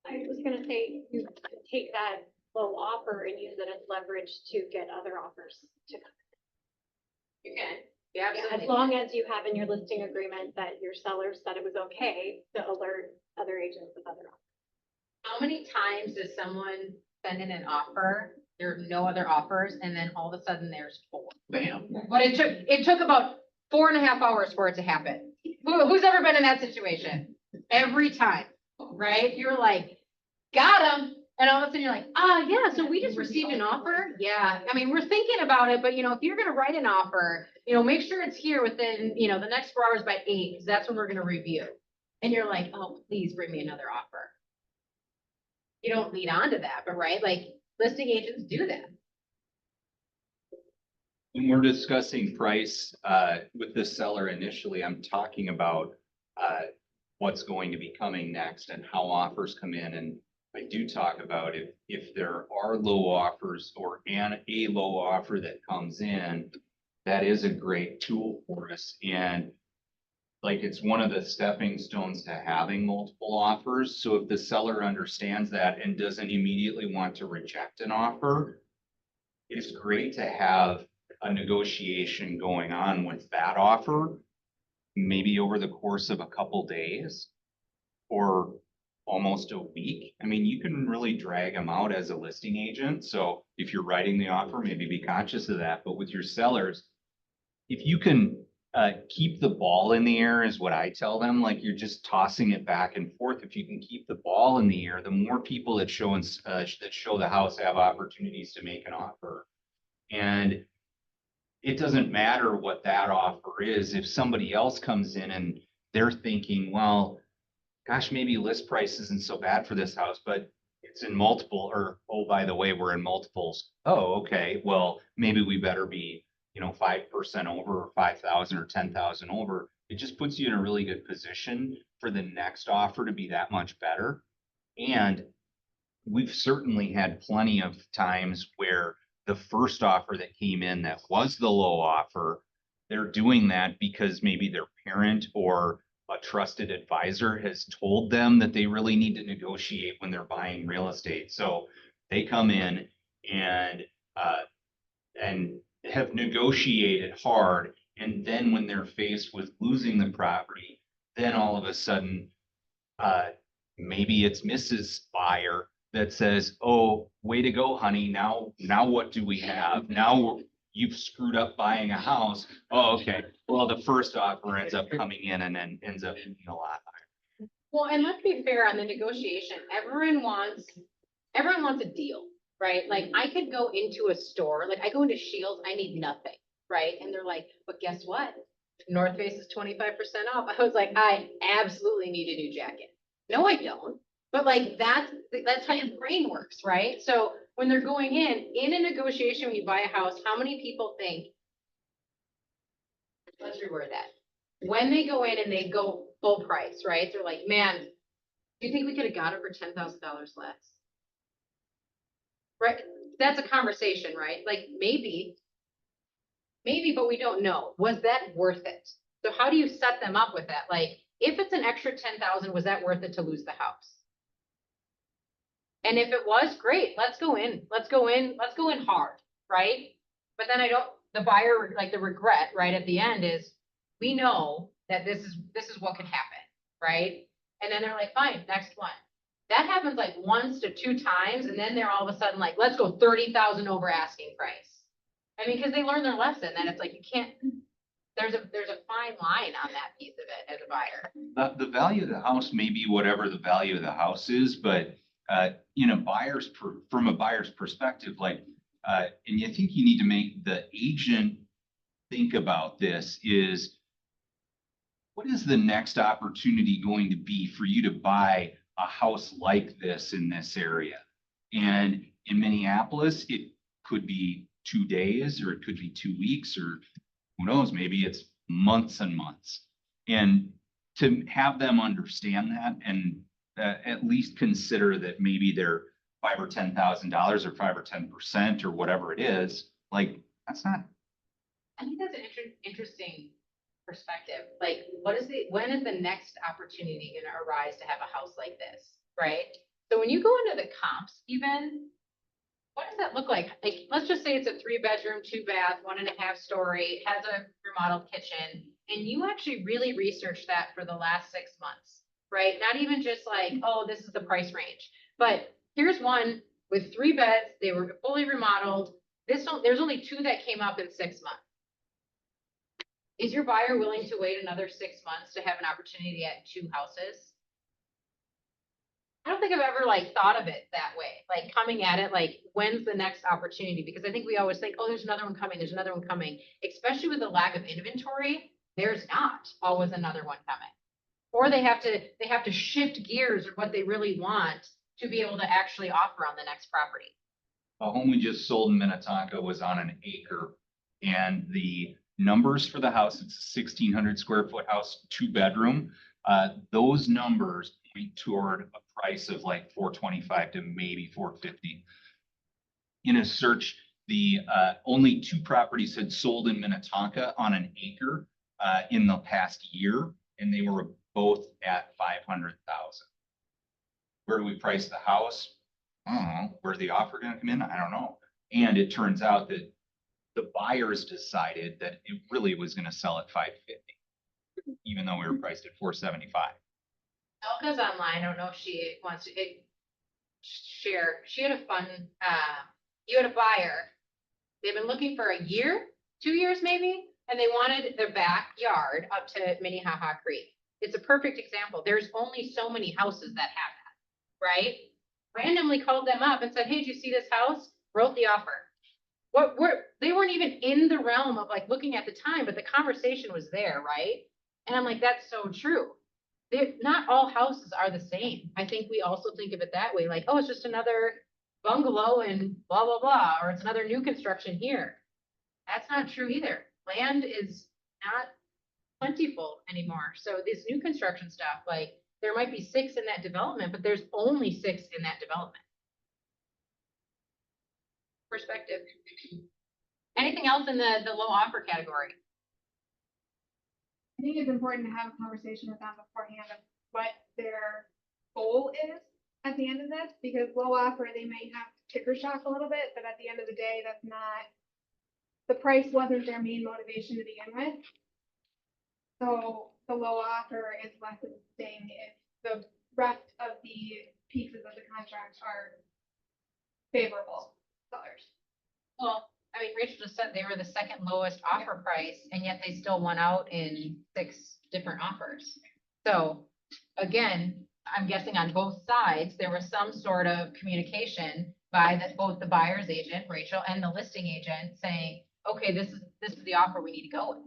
I was gonna say, you take that low offer and use it as leverage to get other offers to come. You can. Yeah, Yeah, absolutely. as long as you have in your listing agreement that your seller said it was okay to alert other agents of other offers. How many times does someone send in an offer, there are no other offers, and then all of a sudden there's 4? Bam. But it took about 4.5 hours for it to happen. Who's ever been in that situation? Every time, right? You're like, got him. And all of a sudden you're like, yeah, so we just received an offer. Yeah. I mean, we're thinking about it, but if you're going to write an offer, make sure it's here within, the next 4 hours by 8, because that's when we're going to review. And you're like, oh, please bring me another offer. You don't lead on to that, but right, like listing agents do that. When we're discussing price with the seller initially, I'm talking about what's going to be coming next and how offers come in. And I do talk about if there are low offers or a low offer that comes in, that is a great tool for us. And like it's one of the stepping stones to having multiple offers. So if the seller understands that and doesn't immediately want to reject an offer, it's great to have a negotiation going on with that offer, maybe over the course of a couple days or almost a week. I mean, you can really drag them out as a listing agent. So if you're writing the offer, maybe be conscious of that. But with your sellers, if you can keep the ball in the air is what I tell them, like you're just tossing it back and forth. If you can keep the ball in the air, the more people that show the house have opportunities to make an offer. And it doesn't matter what that offer is. If somebody else comes in and they're thinking, well, gosh, maybe list price isn't so bad for this house, but it's in multiple, or, oh, by the way, we're in multiples. Oh, okay, well, maybe we better be, 5% over, or 5,000 or 10,000 over. It just puts you in a really good position for the next offer to be that much better. And we've certainly had plenty of times where the first offer that came in that was the low offer, they're doing that because maybe their parent or a trusted advisor has told them that they really need to negotiate when they're buying real estate. So they come in and have negotiated hard. And then when they're faced with losing the property, then all of a sudden, maybe it's Mrs. Buyer that says, oh, way to go, honey. Now what do we have? Now you've screwed up buying a house. Oh, okay. Well, the first offer ends up coming in and then ends up being a lot higher. Well, and let's be fair on the negotiation. Everyone wants a deal, right? Like I could go into a store, like I go into Shields, I need nothing, right? And they're like, but guess what? North Face is 25% off. I was like, I absolutely need a new jacket. No, I don't. But like, that's how your brain works, right? So when they're going in a negotiation, when you buy a house, how many people think, let's reword that. When they go in and they go full price, right? They're like, man, do you think we could have got it for $10,000 less? Right? That's a conversation, right? Like maybe, but we don't know. Was that worth it? So how do you set them up with that? Like, if it's an extra 10,000, was that worth it to lose the house? And if it was, great, let's go in hard, right? But then the buyer, like the regret, right, at the end is, we know that this is what could happen, right? And then they're like, fine, next one. That happens like once to two times, and then they're all of a sudden like, let's go 30,000 over asking price. I mean, because they learned their lesson, that it's like, you can't, there's a fine line on that piece of it as a buyer. The value of the house may be whatever the value of the house is, but from a buyer's perspective, like, and I think you need to make the agent think about this is, what is the next opportunity going to be for you to buy a house like this in this area? And in Minneapolis, it could be 2 days, or it could be 2 weeks, or who knows, maybe it's months and months. And to have them understand that and at least consider that maybe they're $5,000 or $10,000 or 5 or 10% or whatever it is, like, that's not. I think that's an interesting perspective. Like, when is the next opportunity going to arise to have a house like this, right? So when you go into the comps, even, what does that look like? Like, let's just say it's a 3-bedroom, 2-bath, 1.5 story, has a remodeled kitchen, and you actually really researched that for the last 6 months, right? Not even just like, oh, this is the price range, but here's one with 3 beds, they were fully remodeled. There's only 2 that came up in 6 months. Is your buyer willing to wait another 6 months to have an opportunity at 2 houses? I don't think I've ever like thought of it that way, like coming at it, like, when's the next opportunity? Because I think we always think, oh, there's another one coming, especially with the lack of inventory. There's not always another one coming. Or they have to shift gears of what they really want to be able to actually offer on the next property. A home we just sold in Minnetonka was on an acre, and the numbers for the house, it's a 1,600 square foot house, 2-bedroom. Those numbers point toward a price of like $425 to maybe $450. In a search, the only 2 properties had sold in Minnetonka on an acre in the past year, and they were both at 500,000. Where do we price the house? I don't know. Where's the offer gonna come in? I don't know. And it turns out that the buyers decided that it really was gonna sell at 550, even though we were priced at 475. Elka's online, I don't know if she wants to share, she had a fun, you had a buyer. They've been looking for a year, 2 years maybe, and they wanted their backyard up to Minnehaha Creek. It's a perfect example. There's only so many houses that have that, right? Randomly called them up and said, hey, did you see this house? Wrote the offer. They weren't even in the realm of like looking at the time, but the conversation was there, right? And I'm like, that's so true. Not all houses are the same. I think we also think of it that way, like, oh, it's just another bungalow and blah, blah, blah, or it's another new construction here. That's not true either. Land is not plentiful anymore. So this new construction stuff, like there might be 6 in that development, but there's only 6 in that development. Perspective. Anything else in the low offer category? I think it's important to have a conversation with them beforehand of what their goal is at the end of this, because low offer, they may have sticker shock a little bit, but at the end of the day, that's not, the price wasn't their main motivation to begin with. So the low offer is less of a thing if the rest of the pieces of the contract are favorable sellers. Well, I mean, Rachel just said they were the second lowest offer price, and yet they still won out in 6 different offers. So again, I'm guessing on both sides, there was some sort of communication by both the buyer's agent, Rachel, and the listing agent saying, okay, this is the offer we need to go with.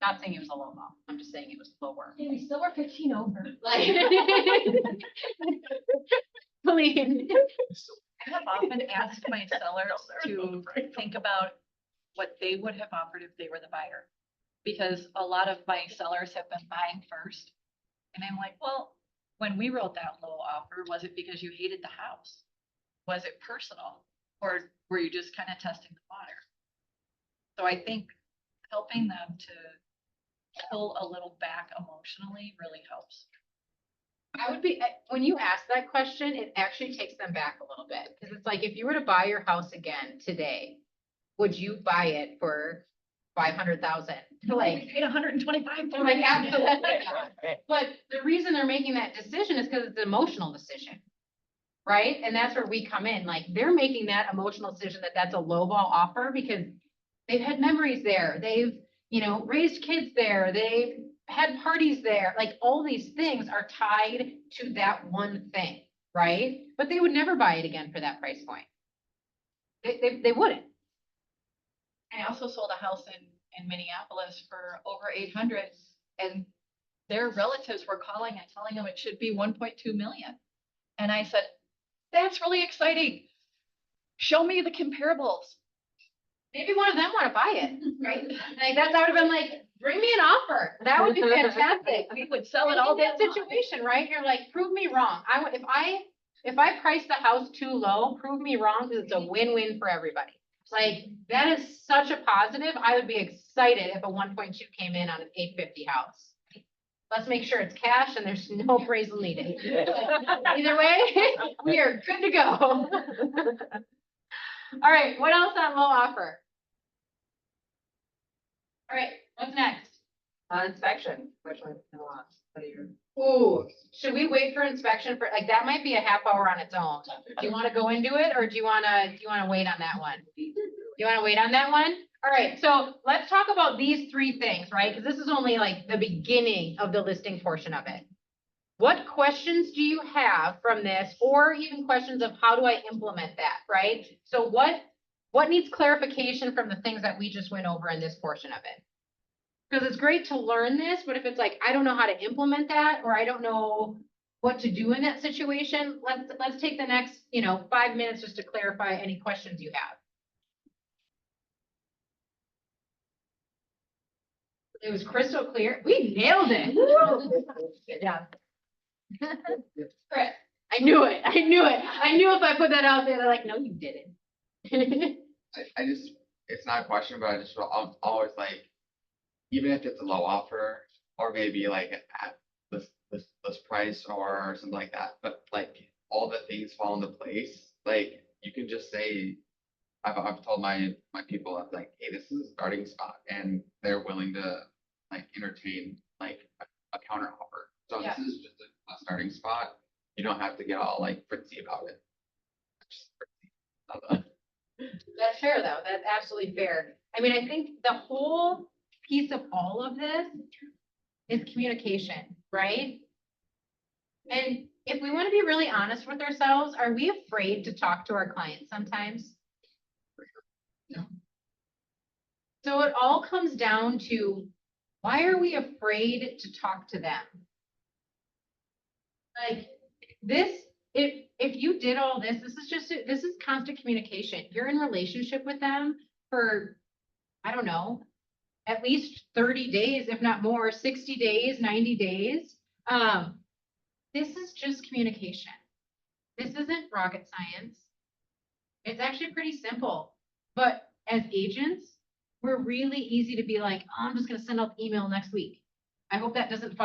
Not saying it was a low ball. I'm just saying it was lower. Yeah, we still were 15 over. Like, Colleen. I have often asked my sellers to think about what they would have offered if they were the buyer. Because a lot of my sellers have been buying first. And I'm like, well, when we wrote that low offer, was it because you hated the house? Was it personal? Or were you just kind of testing the water? So I think helping them to pull a little back emotionally really helps. I would be, when you ask that question, it actually takes them back a little bit. Because it's like, if you were to buy your house again today, would you buy it for 500,000? Like, We paid 125,000. like, absolutely not. But the reason they're making that decision is because it's an emotional decision. Right? And that's where we come in. Like, they're making that emotional decision that that's a lowball offer because they've had memories there. They've, raised kids there. They've had parties there. Like, all these things are tied to that one thing, right? But they would never buy it again for that price point. They wouldn't. I also sold a house in Minneapolis for over 800 and their relatives were calling and telling them it should be 1.2 million. And I said, that's really exciting. Show me the comparables. Maybe one of them want to buy it, right? Like, I would have been like, bring me an offer. That would be fantastic. We would sell it all In day that long. situation, right? You're like, prove me wrong. If I price the house too low, prove me wrong because it's a win-win for everybody. Like, that is such a positive. I would be excited if a 1.2 came in on an 850 house. Let's make sure it's cash and there's no appraisal needed. Either way, we are good to go. All right, what else on low offer? All right, what's next? Inspection, which one? Ooh, should we wait for inspection for, like, that might be a half hour on its own. Do you want to go into it or do you want to wait on that one? You want to wait on that one? All right, so let's talk about these 3 things, right? Because this is only like the beginning of the listing portion of it. What questions do you have from this, or even questions of how do I implement that, right? So what needs clarification from the things that we just went over in this portion of it? Because it's great to learn this, but if it's like, I don't know how to implement that, or I don't know what to do in that situation, let's take the next, 5 minutes just to clarify any questions you have. It was crystal clear. We nailed it. Yeah. I knew it. I knew if I put that out there, they're like, no, you didn't. It's not a question, but I'm always like, even if it's a low offer, or maybe like at this price or something like that, but like all the things fall into place, like you can just say, I've told my people, I'm like, hey, this is a starting spot, and they're willing to like entertain like a counter offer. So Yeah. this is just a starting spot. You don't have to get all like fritzy about it. Just fritzy. That's fair, though. That's absolutely fair. I mean, I think the whole piece of all of this is communication, right? And if we want to be really honest with ourselves, are we afraid to talk to our clients sometimes? No. So it all comes down to, why are we afraid to talk to them? Like this, if you did all this, this is constant communication. You're in relationship with them for, I don't know, at least 30 days, if not more, 60 days, 90 days. This is just communication. This isn't rocket science. It's actually pretty simple. But as agents, we're really easy to be like, oh, I'm just gonna send out the email next week. I hope that doesn't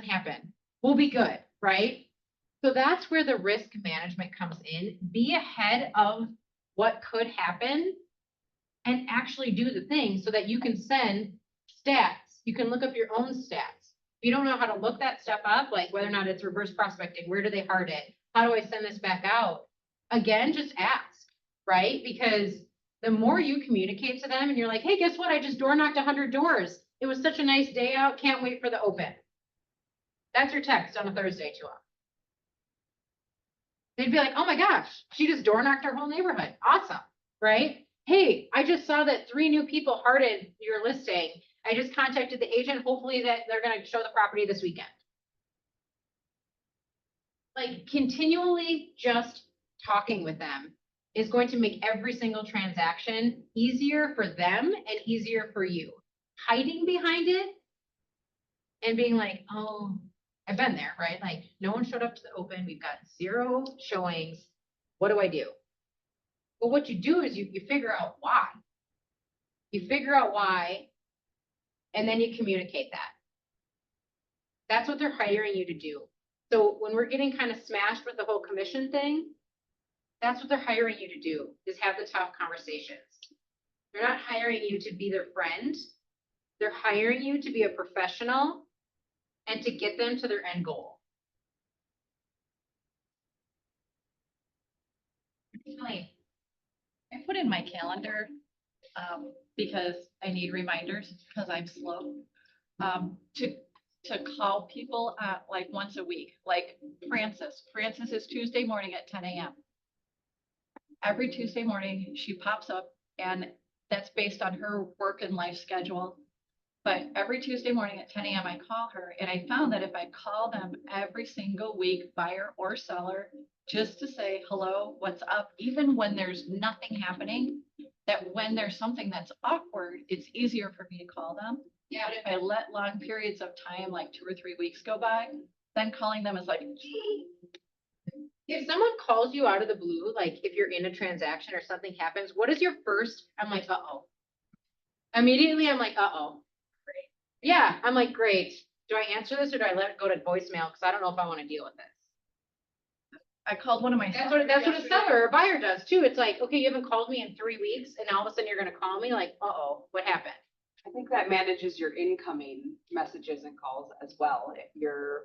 happen. We'll be good, right? So that's where the risk management comes in. Be ahead of what could happen and actually do the thing so that you can send stats. You can look up your own stats. If you don't know how to look that stuff up, like whether or not it's reverse prospecting, where do they hard it? How do I send this back out? Again, just ask, right? Because the more you communicate to them and you're like, hey, guess what? I just door knocked 100 doors. It was such a nice day out. Can't wait for the open. That's your text on a Thursday to them. They'd be like, oh my gosh, she just door knocked our whole neighborhood. Awesome, right? Hey, I just saw that 3 new people hearted your listing. I just contacted the agent. Hopefully that they're going to show the property this weekend. Like continually just talking with them is going to make every single transaction easier for them and easier for you. Hiding behind it and being like, oh, I've been there, right? Like no one showed up to the open. We've got 0 showings. What do I do? Well, what you do is you figure out why. You figure out why, and then you communicate that. That's what they're hiring you to do. So when we're getting kind of smashed with the whole commission thing, that's what they're hiring you to do, is have the tough conversations. They're not hiring you to be their friend. They're hiring you to be a professional and to get them to their end goal. Really? I put in my calendar, because I need reminders, because I'm slow, to call people, like once a week, like Frances. Frances is Tuesday morning at 10 a.m. Every Tuesday morning, she pops up, and that's based on her work and life schedule. But every Tuesday morning at 10 a.m., I call her, and I found that if I call them every single week, buyer or seller, just to say, hello, what's up, even when there's nothing happening, that when there's something that's awkward, it's easier for me to call them. Yeah. But if I let long periods of time, like 2 or 3 weeks go by, then calling them is like, if someone calls you out of the blue, like if you're in a transaction or something happens, what is your first? I'm like, uh-oh. Immediately, I'm like, uh-oh. Yeah, I'm like, great. Do I answer this or do I let it go to voicemail? Because I don't know if I want to deal with this. I called one of my. That's what a seller or buyer does too. It's like, okay, you haven't called me in 3 weeks and all of a sudden you're going to call me like, uh-oh, what happened? I think that manages your incoming messages and calls as well, if you're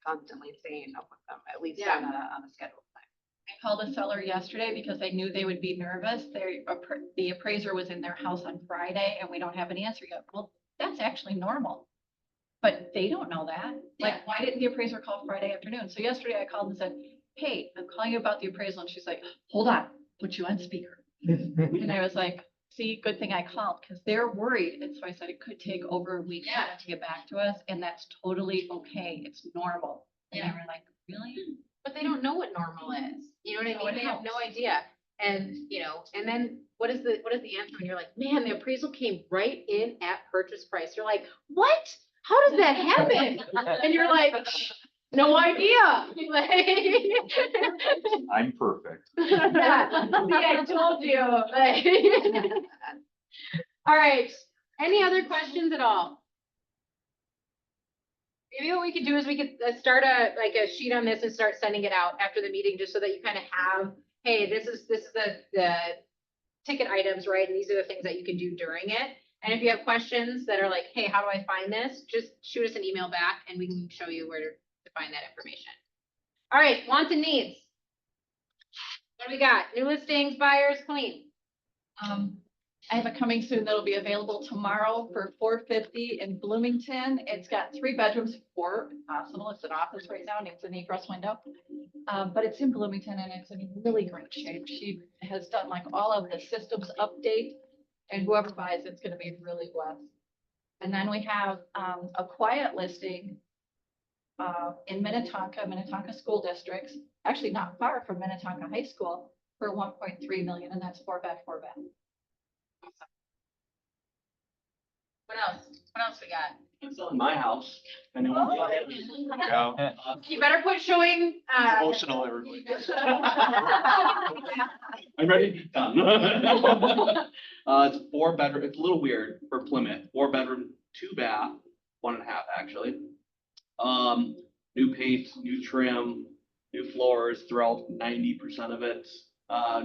constantly staying up with them, at least on a scheduled time. I called a seller yesterday because I knew they would be nervous. The appraiser was in their house on Friday and we don't have an answer yet. Well, that's actually normal. But they don't know that. Like, why didn't the appraiser call Friday afternoon? So yesterday I called and said, hey, I'm calling you about the appraisal. And she's like, hold on, put you on speaker. And I was like, see, good thing I called, because they're worried. And so I said, it could take over a week for them to get back to us. And that's totally okay. It's normal. And they were like, really? But they don't know what normal is. You know what I So mean? it They have no helps. idea. And, you know, and then what is the answer when you're like, man, the appraisal came right in at purchase price. You're like, what? How does that happen? And you're like, no idea. Like, I'm perfect. yeah, see, I told you. Like, all right. Any other questions at all? Maybe what we could do is we could start like a sheet on this and start sending it out after the meeting, just so that you kind of have, hey, this is the ticket items, right? And these are the things that you can do during it. And if you have questions that are like, hey, how do I find this? Just shoot us an email back and we can show you where to find that information. All right, wants and needs. What do we got? New listings, buyers, clean. I have a coming soon that'll be available tomorrow for 450 in Bloomington. It's got 3 bedrooms, 4 if possible. It's an office right now, needs an egress window. But it's in Bloomington and it's in really great shape. She has done like all of the systems update, and whoever buys it's gonna be really blessed. And then we have a quiet listing in Minnetonka School Districts, actually not far from Minnetonka High School, for 1.3 million, and that's 4-bed, 4-bath. What else? What else we got? I'm selling my house. Anyone? You better quit showing, Emotional, everybody. I'm ready. Done. It's a 4-bedroom, it's a little weird for Plymouth, 4-bedroom, 2-bath, 1.5 actually. New paint, new trim, new floors throughout 90% of it.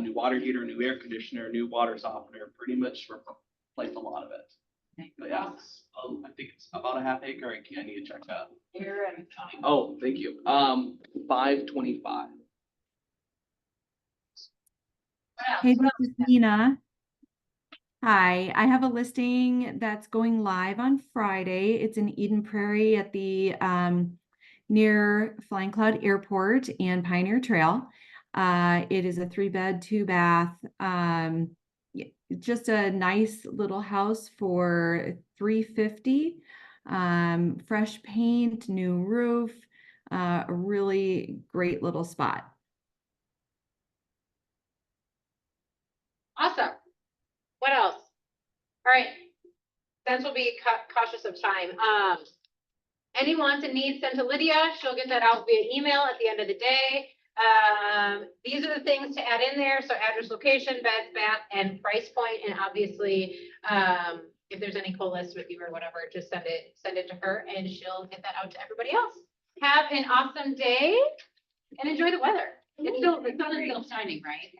New water heater, new air conditioner, new water softener, pretty much replaced a lot of it. But yeah, I think it's about a 1/2 acre. I need to check that. Oh, thank you. 525. Hey, this is Nina. Hi, I have a listing that's going live on Friday. It's in Eden Prairie at the near Flying Cloud Airport and Pioneer Trail. It is a 3-bed, 2-bath. Just a nice little house for $350. Fresh paint, new roof, a really great little spot. awesome. What else? All right. Since we'll be cautious of time, any wants and needs sent to Lydia. She'll get that out via email at the end of the day. These are the things to add in there. So address, location, beds, bath, and price point. And obviously, if there's any cool list with you or whatever, just send it to her and she'll get that out to everybody else. Have an awesome day and enjoy the weather. The sun is still shining, right?